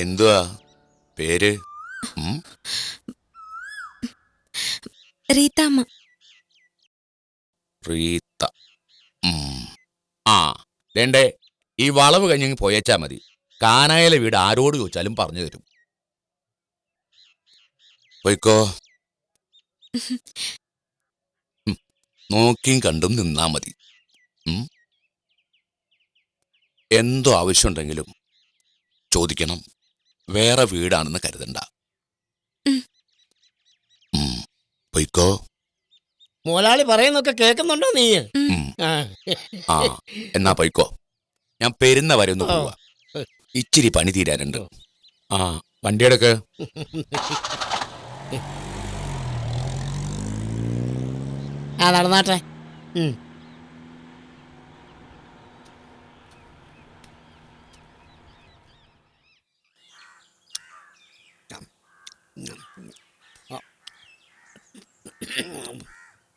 എന്തുവാ പേര്? റീത്താമ്മ. റീത്ത. ആ വേണ്ടേ, ഈ വളവ് കഴിഞ്ഞ് പോയേച്ചാ മതി. കാനായിലെ വീട് ആരോട് ചോദിച്ചാലും പറഞ്ഞു തരും. പോയിക്കോ. നോക്കിയും കണ്ടും നിന്നാ മതി. എന്തോ ആവശ്യമുണ്ടെങ്കിലും ചോദിക്കണം. വേറെ വീടാണെന്ന് കരുതണ്ട. പോയിക്കോ. മോലാളി പറയുന്നൊക്കെ കേൾക്കുന്നുണ്ടോ നീ? ആ എന്നാ പോയിക്കോ. ഞാൻ പെരുന്ന വരെ ഒന്ന് പോവാ. ഇച്ചിരി പണി തീരാനുണ്ട്. ആ വണ്ടിയെടുക്ക്. ആ നടന്നാട്ടെ.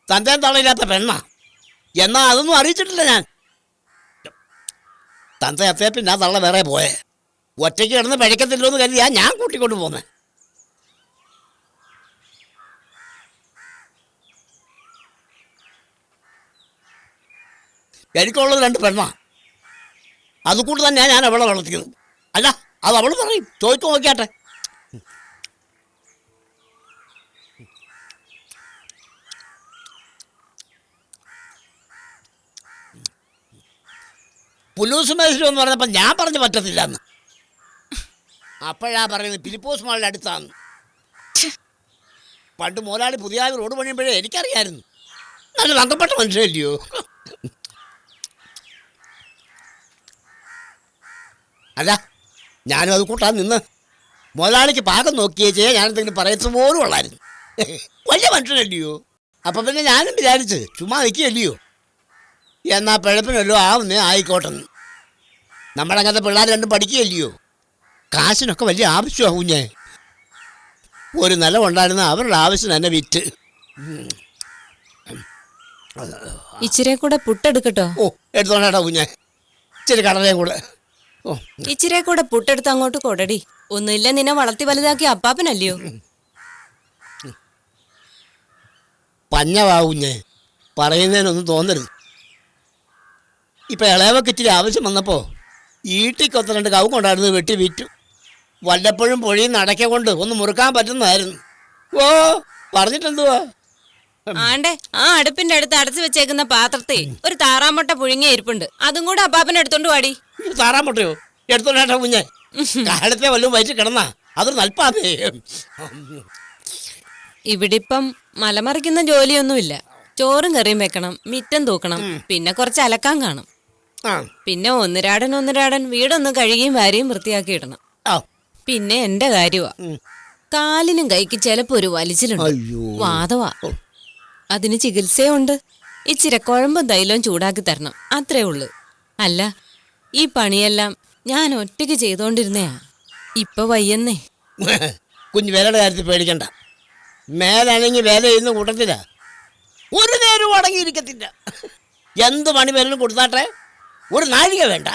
തന്റെ തളയില്ലാത്ത പെണ്ണ എന്നാ അതൊന്നും അറിയിച്ചിട്ടില്ല ഞാൻ. തന്റെ അത്തേ പിന്നെ ആ തള്ള വേറെ പോയെ. ഒറ്റയ്ക്ക് കിടന്ന് പഴിക്കത്തില്ലോ എന്ന് കരുതിയാ ഞാൻ കൂട്ടിക്കൊണ്ട് പോന്നെ. എനിക്കുള്ളത് 2 പെണ്ണ. അതുകൂട്ട് തന്നെയാ ഞാൻ അവളെ വളർത്തിയത്. അല്ല അത് അവള് പറയും, ചോദിച്ചു നോക്കിയാട്ടെ. പുല്ലൂസ് മേശിരി എന്ന് പറഞ്ഞപ്പോൾ ഞാൻ പറഞ്ഞു പറ്റത്തില്ല എന്ന്. അപ്പോഴാ പറയുന്നത് ഫിലിപ്പോസ് മാളിൻ്റെ അടുത്താന്ന്. പണ്ട് മോലാളി പുതിയ റോഡ് പണിയുമ്പോഴേ എനിക്കറിയായിരുന്നു. നല്ല തങ്കപ്പെട്ട മനുഷ്യല്ലയോ. അല്ല ഞാനും അത് കൂട്ടാൻ നിന്ന് മുതലാളിക്ക് പാകം നോക്കിയേച്ചേ ഞാനെന്തെങ്കിലും പറയത്ത് പോലും ഉള്ളായിരുന്നു. വലിയ മനുഷ്യനല്ലയോ. അപ്പം പിന്നെ ഞാനും വിചാരിച്ച് ചുമ്മാ നിൽക്കുകയല്ലയോ, എന്നാൽ പിഴപ്പിനല്ലോ ആവുന്നേ ആയിക്കോട്ടെന്ന്. നമ്മളങ്ങനത്തെ പിള്ളേർ രണ്ടും പഠിക്കുകയല്ലയോ. കാശിനൊക്കെ വലിയ ആവശ്യമാവും. ഞാൻ ഒരു നിലമുണ്ടായിരുന്ന അവരുടെ ആവശ്യം തന്നെ വിറ്റ്. ഇച്ചിരി കൂടെ പുട്ടെടുക്കട്ടോ? ഓ എടുത്തോണ്ടാ കുഞ്ഞെ, ഇച്ചിരി കടലയും കൂടെ. ഇച്ചിരി കൂടെ പുട്ടെടുത്ത് അങ്ങോട്ട് കൊടടി. ഒന്നുമില്ല, നിന്നെ വളർത്തി വലുതാക്കി അപ്പാപ്പനല്ലയോ. പഞ്ഞവാകുഞ്ഞേ, പറയുന്നതിനൊന്നും തോന്നരുത്. ഇപ്പം ഇളയവക്ക് ഇച്ചിരി ആവശ്യം വന്നപ്പോൾ ഈട്ടിക്കൊത്ത 2 കവും കൊണ്ടായിരുന്നു വെട്ടി വിറ്റു. വല്ലപ്പോഴും പൊഴിയിൽ നടക്ക കൊണ്ട് ഒന്ന് മുറുക്കാൻ പറ്റുന്നതായിരുന്നു. ഓ പറഞ്ഞിട്ടെന്തുവാ. ആണ്ടേ, ആ അടുപ്പിന്റെ അടുത്ത് അടച്ചു വെച്ചേക്കുന്ന പാത്രത്തെ ഒരു താറാമുട്ട പുഴുങ്ങിയ ഇരിപ്പുണ്ട്. അതും കൂടെ അപ്പാപ്പനെ എടുത്തോണ്ട് വാടി. താറാമുട്ടയോ? എടുത്തോണ്ടാ കുഞ്ഞെ. കാലത്തെ വല്ലതും വയറ്റിൽ കിടന്നാ അതൊരു നൽപ്പാതേ. ഇവിടിപ്പം മലമറിക്കുന്ന ജോലിയൊന്നുമില്ല. ചോറും കറിയും വെക്കണം, മിറ്റം തൂക്കണം, പിന്നെ കുറച്ച് അലക്കാൻ കാണും. പിന്നെ ഒന്നിരാടൻ വീടൊന്ന് കഴുകിയും വാരിയും വൃത്തിയാക്കി ഇടണം. പിന്നെ എന്റെ കാര്യമാ, കാലിനും കൈക്ക് ചിലപ്പോ ഒരു വലിച്ചിലുണ്ട്. വാദവാ. അതിന് ചികിത്സയുണ്ട്. ഇച്ചിരി കുഴമ്പും തൈലവും ചൂടാക്കി തരണം, അത്രേ ഉള്ളു. അല്ല, ഈ പണിയെല്ലാം ഞാൻ ഒറ്റയ്ക്ക് ചെയ്തോണ്ടിരുന്നയാ. ഇപ്പൊ വയ്യെന്നേ. കുഞ്ഞു വേലയുടെ കാര്യത്തിൽ പേടിക്കണ്ട. മേലാണെങ്കിൽ വേല ചെയ്യുന്ന കൂട്ടത്തില്ല, ഒരു നേരവും അടങ്ങിയിരിക്കത്തില്ല. എന്ത് പണി വേലും കൊടുത്താട്ടെ, ഒരു നാഴിക വേണ്ട.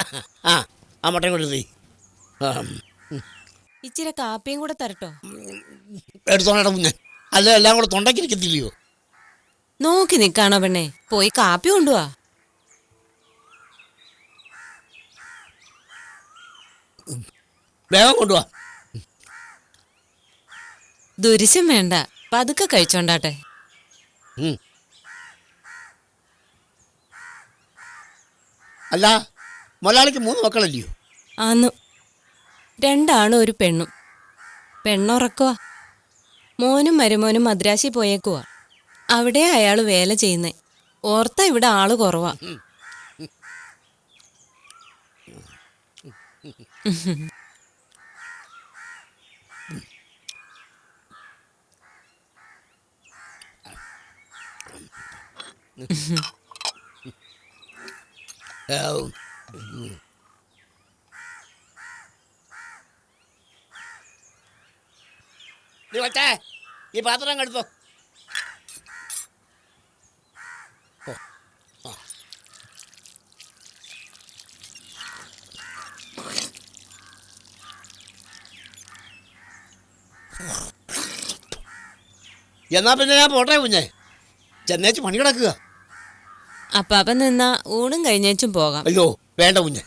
ആ മുട്ടയും കൊടുത്തി. ഇച്ചിരി കാപ്പിയും കൂടെ തരട്ടോ? എടുത്തോണ്ടാ കുഞ്ഞെ, അല്ല എല്ലാം കൂടെ തൊണ്ടക്കിരിക്കത്തില്ലയോ. നോക്കി നിക്കാണോ പെണ്ണെ, പോയി കാപ്പി കൊണ്ടുവാ. വേഗം കൊണ്ടുവാ. ദുരിശം വേണ്ട, പതുക്കെ കഴിച്ചോണ്ടാട്ടെ. അല്ല മുതലാളിക്ക് 3 മക്കളല്ലയോ? ആന്നു, 2 ആണും 1 പെണ്ണും. പെണ്ണുറക്കുവാ. മോനും മരുമോനും മദ്രാശി പോയേക്കുവാ. അവിടെ അയാള് വേല ചെയ്യുന്നേ. ഓർത്ത ഇവിടെ ആള് കുറവാ. ഈ പാത്രം എടുത്തോ. എന്നാ പിന്നെ ഞാൻ പോട്ടെ കുഞ്ഞെ, ചെന്നേച്ച് പണി കിടക്കുക. അപ്പാപ്പൻ നിന്നാ ഊണും കഴിഞ്ഞേച്ചും പോകാം. അയ്യോ വേണ്ട കുഞ്ഞെ,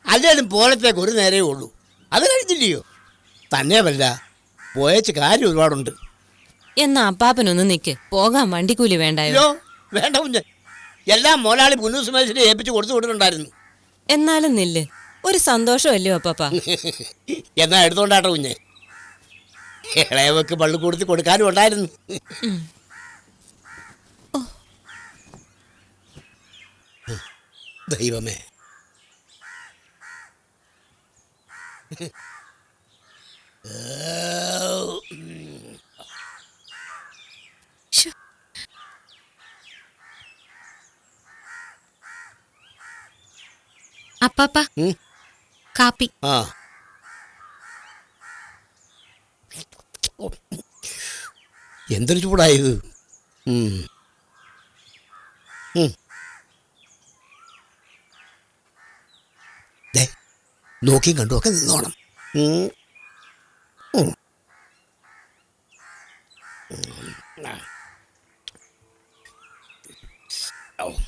അല്ലേലും പോലത്തേക്ക് ഒരു നേരേ ഉള്ളൂ, അത് കഴിഞ്ഞില്ലയോ. തന്നെയല്ല പോയേച്ച് കാര്യം ഒരുപാടുണ്ട്. എന്നാ അപ്പാപ്പനൊന്ന് നിക്ക്, പോകാം. വണ്ടിക്കൂലി വേണ്ടായോ? അയ്യോ വേണ്ട കുഞ്ഞെ, എല്ലാം മോലാളി മുന്നൂസുമേശിനെ ഏൽപ്പിച്ച് കൊടുത്തു വിട്ടിട്ടുണ്ടായിരുന്നു. എന്നാലും നില്ല്, ഒരു സന്തോഷമല്ലയോ അപ്പാപ്പ? എന്നാ എടുത്തോണ്ടാട്ടോ കുഞ്ഞെ, ഇളയവക്ക് പള്ളിക്കൂടത്തിൽ കൊടുക്കാനും ഉണ്ടായിരുന്നു. ദൈവമേ, അപ്പാപ്പ കാപ്പി. ആ എന്തൊരു ചൂടായത്. നോക്കിയും കണ്ടും ഒക്കെ നിന്നോണം.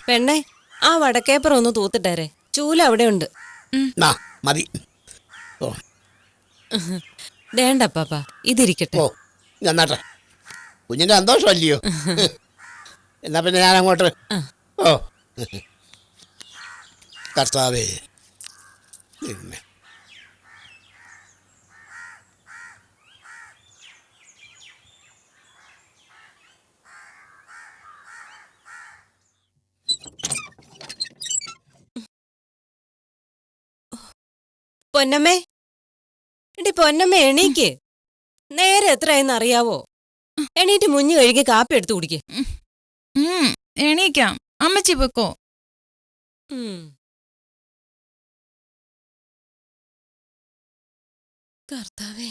പെണ്ണെ, ആ വടക്കേപ്പുറം ഒന്ന് തൂത്തിട്ടേരെ, ചൂല അവിടെ ഉണ്ട്. മതി. ഓ വേണ്ട അപ്പാപ്പ, ഇതിരിക്കട്ടെ. ഓ നന്നാട്ടെ, കുഞ്ഞിന്റെ സന്തോഷമല്ലയോ. എന്നാ പിന്നെ ഞാൻ അങ്ങോട്ട്. ഓ കർത്താവേ. പൊന്നമ്മേ, എടി പൊന്നമ്മ എണീക്ക്. നേരെ എത്രയെന്ന് അറിയാവോ? എണീറ്റ് മുഞ്ഞു കഴുകി കാപ്പി എടുത്തു കുടിക്ക്. എണീക്കാം, അമ്മച്ചി വെക്കോ. കർത്താവേ.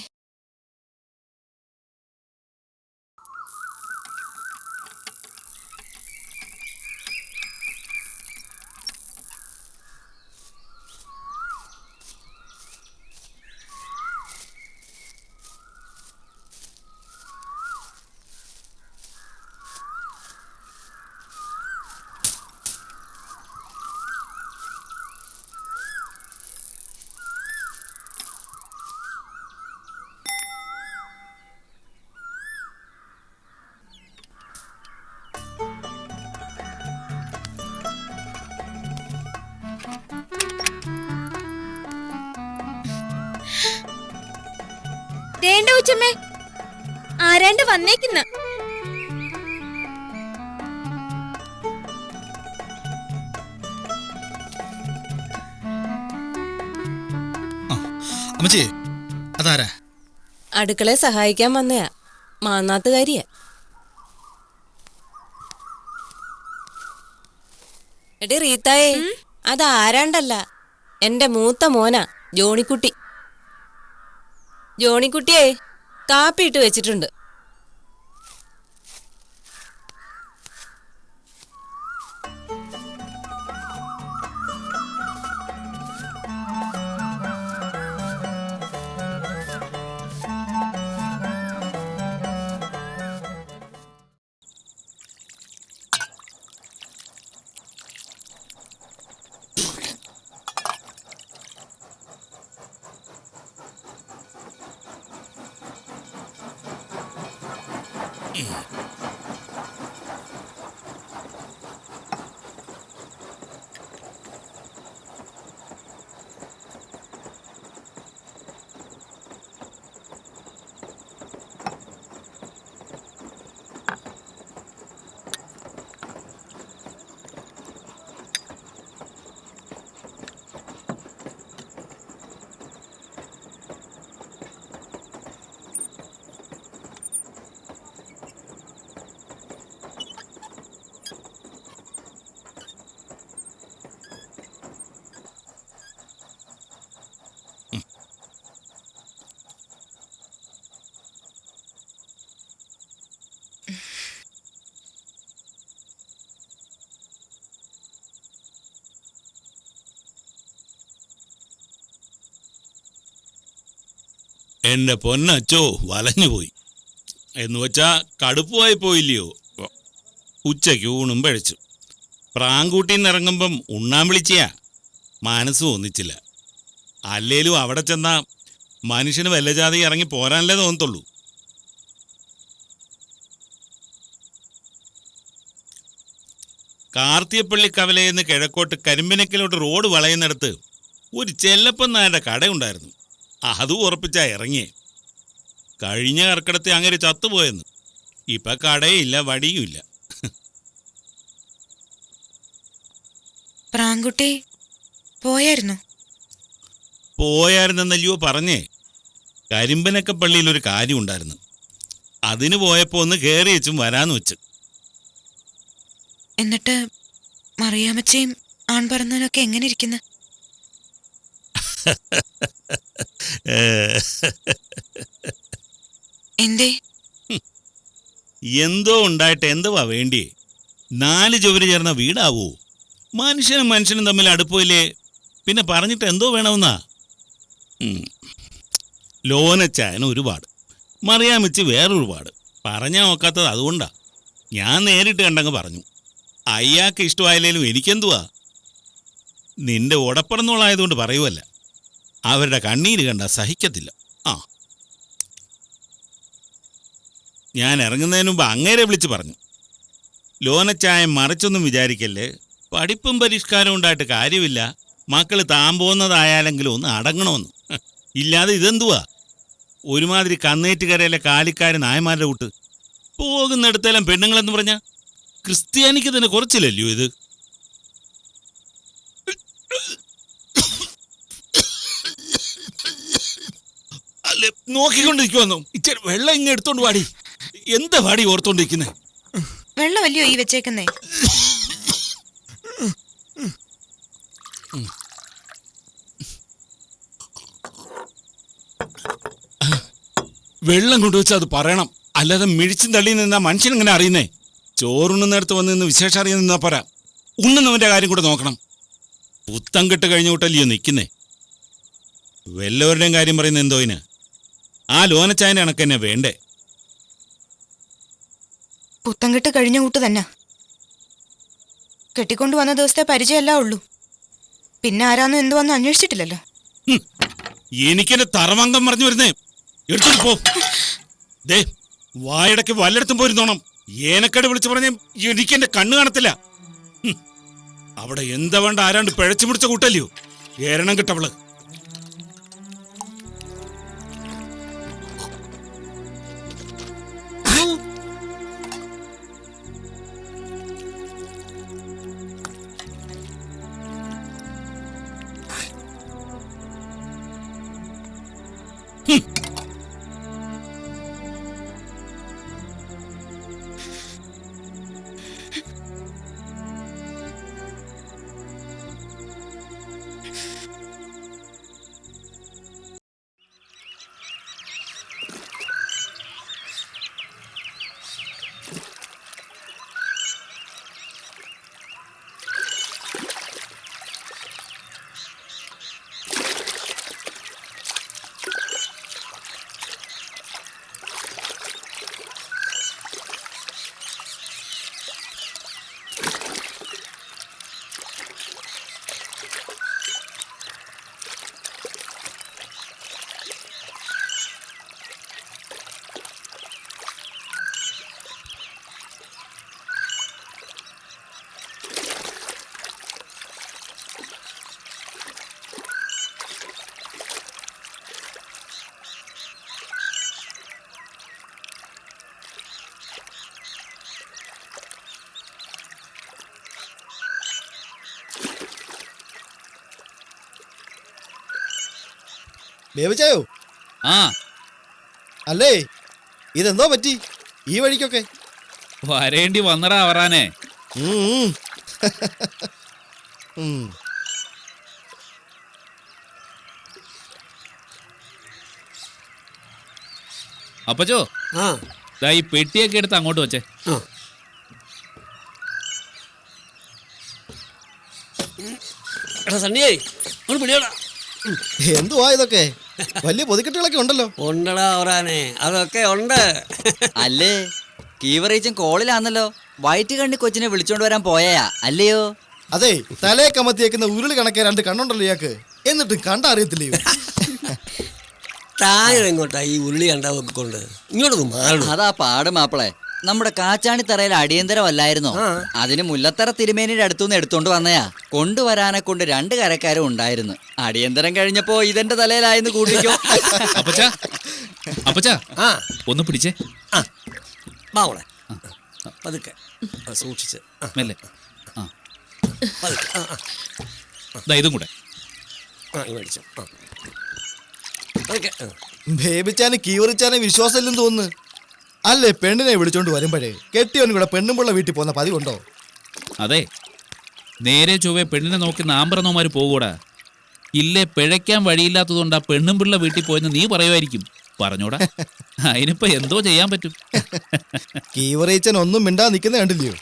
ദേണ്ട ഉച്ചമ്മേ, ആരാണ്ട് വന്നേക്കുന്ന. അമ്മച്ചി അതാരാ? അടുക്കളയെ സഹായിക്കാൻ വന്നയാ, മാന്നാത്തുകാരിയാ. എടി റീത്തായേ, അതാരാണ്ടല്ല, എന്റെ മൂത്ത മോനാ ജോണിക്കുട്ടി. ജോണിക്കുട്ടിയെ കാപ്പി ഇട്ട് വെച്ചിട്ടുണ്ട്. എന്റെ പൊന്നച്ചോ വലഞ്ഞുപോയി. എന്നുവെച്ചാ കടുപ്പമായി പോയില്ലയോ. ഉച്ചയ്ക്ക് ഊണും പഴച്ചു. പ്രാങ്കൂട്ടിന്ന് ഇറങ്ങുമ്പം ഉണ്ണാൻ വിളിച്ചയാ. മനസ്സും ഒന്നിച്ചില്ല. അല്ലേലും അവിടെ ചെന്നാ മനുഷ്യന് വല്ല ജാതി ഇറങ്ങി പോരാനല്ലേ തോന്നത്തുള്ളൂ. കാർത്തിയപ്പള്ളി കവലയെന്ന് കിഴക്കോട്ട് കരിമ്പനക്കിലോട്ട് റോഡ് വളയുന്നിടത്ത് ഒരു ചെല്ലപ്പൻ നായരുടെ കടയുണ്ടായിരുന്നു. അതും ഉറപ്പിച്ചാ ഇറങ്ങിയേ. കഴിഞ്ഞ കർക്കിടത്തെ അങ്ങനെ ചത്തുപോയെന്ന്. ഇപ്പൊ കടയില്ല, വടിയുമില്ല. പ്രാങ്കുട്ടി പോയായിരുന്നു? പോയായിരുന്നല്ലയോ പറഞ്ഞേ. കരിമ്പനക്ക പള്ളിയിൽ ഒരു കാര്യം ഉണ്ടായിരുന്നു. അതിന് പോയപ്പോ ഒന്ന് കയറി വെച്ചും വരാന്ന് വെച്ച്. എന്നിട്ട് മറിയാമ്മച്ചയും ആൺപറന്നവനൊക്കെ എങ്ങനെ ഇരിക്കുന്നു? എന്തേ? എന്തോ ഉണ്ടായിട്ട് എന്തുവാ വേണ്ടിയേ? 4 ചുവര് ചേർന്ന വീടാവൂ. മനുഷ്യനും മനുഷ്യനും തമ്മിൽ അടുപ്പില്ലേ. പിന്നെ പറഞ്ഞിട്ട് എന്തോ വേണമെന്നാ. ലോനച്ചായന് ഒരുപാട്, മറിയാമിച്ച് വേറൊരു പാട്. പറഞ്ഞാൽ നോക്കാത്തത് അതുകൊണ്ടാ. ഞാൻ നേരിട്ട് കണ്ടങ്ങ് പറഞ്ഞു. അയാൾക്ക് ഇഷ്ടമായില്ലേലും എനിക്കെന്തുവാ. നിന്റെ ഉടപ്പറന്നോളായതുകൊണ്ട് പറയുമല്ല. അവരുടെ കണ്ണീര് കണ്ട സഹിക്കത്തില്ല. ആ, ഞാൻ ഇറങ്ങുന്നതിന് മുമ്പ് അങ്ങേരെ വിളിച്ച് പറഞ്ഞു, ലോനച്ചായം മറിച്ചൊന്നും വിചാരിക്കല്ലേ. പഠിപ്പും പരിഷ്കാരവും ഉണ്ടായിട്ട് കാര്യമില്ല. മക്കൾ താൻ പോകുന്നതായാലെങ്കിലും ഒന്ന് അടങ്ങണമെന്ന്. ഇല്ലാതെ ഇതെന്തുവാ ഒരുമാതിരി കന്നേറ്റുകരയിലെ കാലിക്കാര് നായന്മാരുടെ കൂട്ട്. പോകുന്നിടത്തെല്ലാം പെണ്ണുങ്ങളെന്ന് പറഞ്ഞ ക്രിസ്ത്യാനിക്ക് തന്നെ കുറച്ചില്ലല്ലോ ഇത്. അല്ലെ നോക്കിക്കൊണ്ടിരിക്കുവന്നു. ഇച്ചിരി വെള്ളം ഇങ്ങനെ എടുത്തോണ്ട് പാടി. എന്താ പാടി ഓർത്തോണ്ടിരിക്കുന്നേ? വെള്ളമല്ലയോ ഈ വെച്ചേക്കുന്നേ? വെള്ളം കൊണ്ടുവച്ച് അത് പറയണം. അല്ലാതെ മിഴിച്ചും തള്ളി നിന്നാ മനുഷ്യൻ ഇങ്ങനെ അറിയുന്നേ. ചോറുണ്ണുന്നിടത്ത് വന്ന് നിന്ന് വിശേഷം അറിയാൻ നിന്നാ പോരാ. ഉണ്ണുന്നവന്റെ കാര്യം കൂടെ നോക്കണം. പുത്തം കെട്ട് കഴിഞ്ഞ കൂട്ടല്ലയോ നിൽക്കുന്നേ. വല്ലവരുടെയും കാര്യം പറയുന്ന എന്തോയിന്? ആ ലോനച്ചായന്റെ കണക്ക് തന്നെ വേണ്ടേ? പുത്തം കെട്ട് കഴിഞ്ഞ കൂട്ട് തന്നെ. കെട്ടിക്കൊണ്ടു വന്ന ദിവസത്തെ പരിചയമല്ല ഉള്ളൂ. പിന്നെ ആരാന്നും എന്തുവന്ന് അന്വേഷിച്ചിട്ടില്ലല്ലോ. എനിക്കെന്റെ തറമംഗം പറഞ്ഞു വരുന്നേ. എടുത്തോണ്ട് പോ. ദേ വായടക്ക് വല്ലയിടത്തും പോയിരുന്നോണം. ഏനക്കട വിളിച്ചു പറഞ്ഞ എനിക്കെന്റെ കണ്ണ് കാണത്തില്ല. അവിടെ എന്താ വേണ്ട ആരാണ്ട് പിഴച്ചു പിടിച്ച കൂട്ടല്ലയോ. ഏരണം കിട്ടവള്. ബേബിച്ചായോ? ആ അല്ലേ, ഇതെന്തോ പറ്റി ഈ വഴിക്കൊക്കെ? വരേണ്ടി വന്നടാ വരാനേ. അപ്പച്ചോ, ദാ ഈ പെട്ടിയൊക്കെ എടുത്ത് അങ്ങോട്ട് വെച്ചേ. സണ്ണിയേ ഒന്ന് പിടിയോടാ. എന്തുവാ ഇതൊക്കെ? വലിയ പൊതിക്കെട്ടുകളൊക്കെ ഉണ്ടല്ലോ. ഉണ്ടടാ അവറാനെ, അതൊക്കെ ഉണ്ട്. അല്ലേ കീവറേച്ചും കോളിലാന്നല്ലോ. വയറ്റ് കണ്ണി കൊച്ചിനെ വിളിച്ചോണ്ട് വരാൻ പോയാ അല്ലയോ? അതെ, തലയെ കമത്തിയേക്കുന്ന ഉരുളി കണക്കെ 2 കണ്ണുണ്ടല്ലോ ഇയാൾക്ക്. എന്നിട്ട് കണ്ടറിയത്തില്ലയോ? താഴെങ്ങോട്ടാ ഈ ഉരുളി കണ്ടാവൊക്കെ കൊണ്ട് ഇങ്ങോട്ടൊന്ന് മാറും. അതാ പാട് മാപ്പിളെ. നമ്മുടെ കാച്ചാണിത്തറയിൽ അടിയന്തരമല്ലായിരുന്നോ? അതിന് മുല്ലത്തറ തിരുമേനിയുടെ അടുത്തുനിന്ന് എടുത്തോണ്ട് വന്നയാ. കൊണ്ടുവരാനെ കൊണ്ട് 2 കരക്കാരും ഉണ്ടായിരുന്നു. അടിയന്തരം കഴിഞ്ഞപ്പോ ഇതെന്റെ തലയിലായെന്ന് കൂട്ടിക്കോ. അപ്പച്ചാ അപ്പച്ചാ ആ ഒന്ന് പിടിച്ചേ. ബാവളെ പതുക്കെ സൂക്ഷിച്ച് മെല്ലെ. ആ പതുക്കെ ദാ ഇതും കൂടെ. മേടിച്ചു. പതുക്കെ ബേബിച്ചാന് കീവറിച്ചാനെ വിശ്വാസമില്ലെന്ന് തോന്നുന്നു. അല്ലേ, പെണ്ണിനെ വിളിച്ചോണ്ട് വരുമ്പോഴേ കെട്ടിയവനും കൂടെ പെണ്ണുമ്പുള്ള വീട്ടിൽ പോകുന്ന പതിവുണ്ടോ? അതെ, നേരെ ചൊവ്വേ പെണ്ണിനെ നോക്കി നാമ്പറന്നോമാര് പോകൂടാ. ഇല്ലേ പിഴയ്ക്കാൻ വഴിയില്ലാത്തതുകൊണ്ട് ആ പെണ്ണും പിള്ള വീട്ടിൽ പോയെന്ന് നീ പറയുമായിരിക്കും. പറഞ്ഞോടാ, അതിനിപ്പോ എന്തോ ചെയ്യാൻ പറ്റും. കീവറിച്ചൻ ഒന്നും മിണ്ടാ നിൽക്കുന്ന കണ്ടില്ലയോ?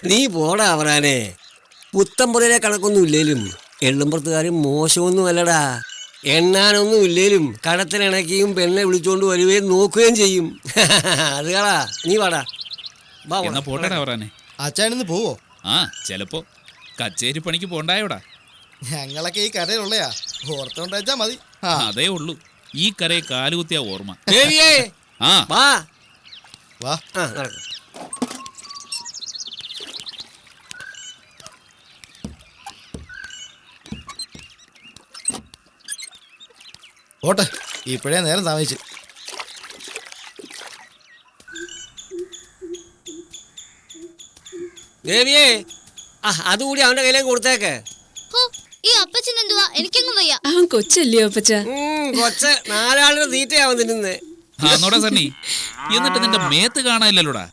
നീ പോടാ അവറാനെ. പുത്തമ്പുറയിലെ കണക്കൊന്നും ഇല്ലേലും എള്ളുമ്പുറത്തുകാരും മോശമൊന്നും അല്ലടാ. എണ്ണാനൊന്നും ഇല്ലേലും കടത്തിനിണക്കിയും പെണ്ണെ വിളിച്ചോണ്ട് വരുകയും നോക്കുകയും ചെയ്യും. അത് കളാ, നീ വാടാ. എന്നാ പോട്ടെടാ അവറാനെ. അച്ഛനിന്ന് പോവോ? ആ ചിലപ്പോ കച്ചേരി പണിക്ക് പോണ്ടായോടാ. ഞങ്ങളൊക്കെ ഈ കരയിലുള്ളയാ, ഓർത്തോണ്ടാച്ചാ മതി. അതേ ഉള്ളൂ, ഈ കരയെ കാലുകുത്തിയ ഓർമ്മ. ആ വാ വാ. നടക്കും. ഓട്ടെ, ഇപ്പോഴേ നേരം താമസിച്ച്. ദേവിയേ, അതുകൂടി അവന്റെ കയ്യിലേക്ക് കൊടുത്തേക്ക്. ഈ അപ്പച്ചൻ എന്തുവാ? എനിക്കങ്ങും വയ്യ. അവൻ കൊച്ചല്ലയോ അപ്പച്ച? കൊച്ച് 4 ആളുടെ തീറ്റയാവൻ തിന്നുന്നേ. ആന്നോടാ സണ്ണി, എന്നിട്ട് നിന്റെ മേത്ത് കാണാനില്ലല്ലോടാ.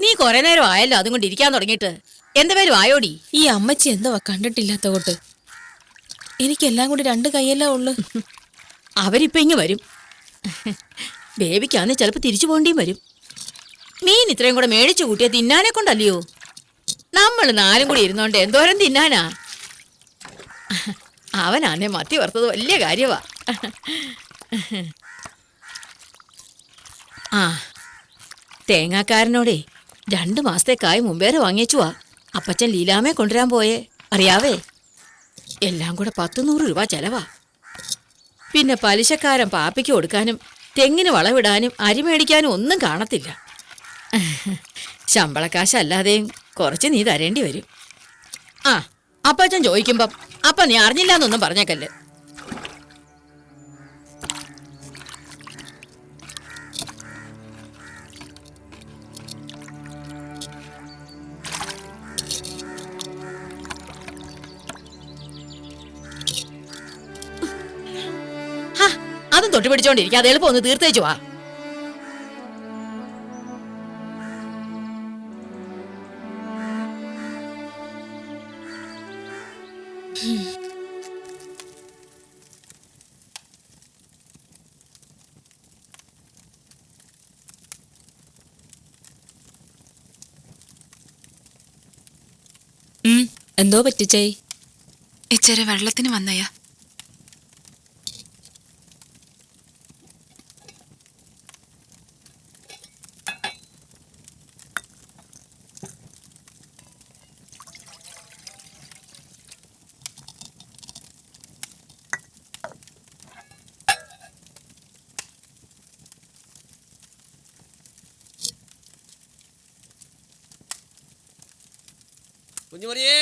നീ കൊറേ നേരം ആയല്ലോ അതും കൊണ്ട് ഇരിക്കാൻ തുടങ്ങിയിട്ട്. എന്റെ പേരും ആയോടി? ഈ അമ്മച്ചി എന്തുവാ കണ്ടിട്ടില്ലാത്ത കൊണ്ട്? എനിക്കെല്ലാം കൂടി 2 കൈയല്ലേ ഉള്ളു. അവരിപ്പോ ഇങ്ങ് വരും. ബേബിക്കാന്ന് ചിലപ്പോ തിരിച്ചു പോകേണ്ടിയും വരും. മീൻ ഇത്രയും കൂടെ മേടിച്ചു കൂട്ടിയ തിന്നാനെ കൊണ്ടല്ലയോ? നമ്മൾ 4 കൂടി ഇരുന്നോണ്ട് എന്തോരം തിന്നാനാ. അവനാന്നെ മത്തി വറുത്തത് വലിയ കാര്യവാ. ആ തേങ്ങാക്കാരനോടെ 2 മാസത്തേക്കായി മുമ്പേറെ വാങ്ങിച്ചുവാ അപ്പച്ചൻ ലീലാമയെ കൊണ്ടുവരാൻ പോയേ. അറിയാവേ, എല്ലാം കൂടെ 100 രൂപ ചെലവാ. പിന്നെ പലിശക്കാരൻ പാപ്പിക്ക് കൊടുക്കാനും തെങ്ങിന് വളവിടാനും അരി മേടിക്കാനും ഒന്നും കാണത്തില്ല. ശമ്പളക്കാശല്ലാതെയും കുറച്ച് നീ തരേണ്ടി വരും. ആ അപ്പച്ചൻ ചോദിക്കുമ്പം അപ്പ നീ അറിഞ്ഞില്ലാന്നൊന്നും പറഞ്ഞേക്കല്ലേ. അതും തൊട്ട് പിടിച്ചോണ്ടിരിക്കാതെ എളുപ്പം ഒന്ന് തീർത്തേച്ചു വാ. എന്തോ പറ്റിച്ചേ? ഇച്ചിരി വെള്ളത്തിന് വന്നയാ. കുഞ്ഞുമറിയേ,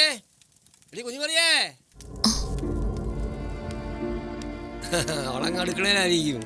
എടി കുഞ്ഞുമറിയേ. അവളങ്ങ് അടുക്കളയിലായിരിക്കും.